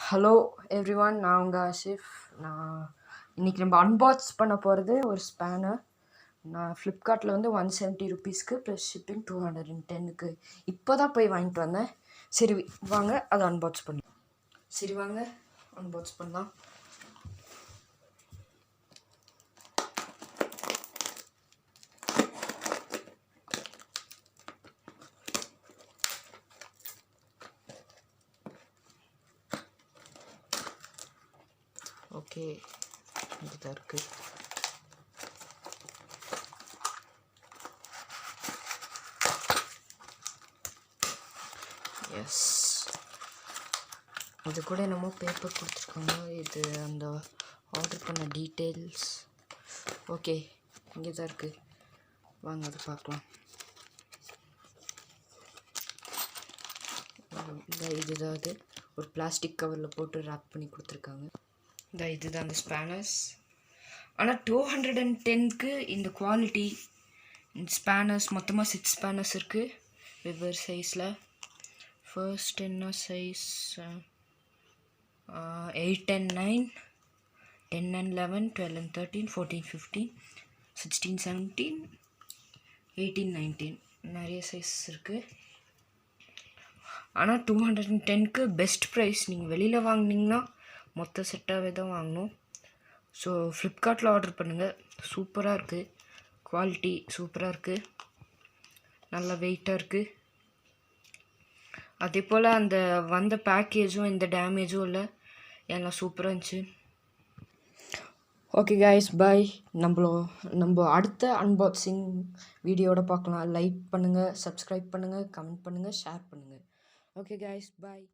Hello everyone, நான் உங்கள் ஆஷிஃப். இன்றைக்கி நம்ம அன்பாக்ஸ் பண்ண போகிறது ஒரு ஸ்பேனர். நான் ஃப்ளிப்கார்ட்டில் வந்து 170 ருபீஸ்க்கு ப்ளஸ் ஷிப்பிங் 210க்கு இப்போ தான் போய் வாங்கிட்டு வந்தேன். சரி வாங்க அதை அன்பாக்ஸ் பண்ணலாம். சரி வாங்க அன்பாக்ஸ் பண்ணலாம். ஓகே, இதுதான் இருக்குது. எஸ், இது கூட என்னமோ பேப்பர் கொடுத்துருக்காங்க. இது அந்த ஆர்டர் பண்ண டீட்டெயில்ஸ். ஓகே, இங்கே தான் இருக்குது. வாங்க அதை பார்க்கலாம். இதுதான் அது. ஒரு பிளாஸ்டிக் கவரில் போட்டு ரேப் பண்ணி கொடுத்துருக்காங்க. இதுதான் அந்த ஸ்பேனர்ஸ். ஆனால் 210க்கு இந்த குவாலிட்டி. இந்த ஸ்பேனர்ஸ் மொத்தமாக 6 ஸ்பேனர்ஸ் இருக்குது வெவ்வேறு சைஸில். ஃபர்ஸ்ட் என்ன சைஸ்? 8 and 9, 10 and 11, 12 and 13, 14, 15, 16, 17, 18, 19 நிறைய சைஸ் இருக்குது. ஆனால் 210க்கு பெஸ்ட் ப்ரைஸ். நீங்கள் வெளியில் வாங்கினீங்கன்னா மொத்த செட்டாகவே தான் வாங்கணும். ஸோ ஃப்ளிப்கார்ட்டில் ஆர்டர் பண்ணுங்கள். சூப்பராக இருக்குது, குவாலிட்டி சூப்பராக இருக்குது, நல்லா வெயிட்டாக இருக்குது. அதே போல் அந்த வந்த பேக்கேஜும் எந்த டேமேஜும் இல்லை, எல்லாம் சூப்பராக இருந்துச்சு. ஓகே கைஸ், பாய். நம்ம அடுத்த அன்பாக்சிங் வீடியோட பார்க்கலாம். லைக் பண்ணுங்கள், சப்ஸ்கிரைப் பண்ணுங்கள், கமெண்ட் பண்ணுங்கள், ஷேர் பண்ணுங்கள். ஓகே கைஸ், பாய்.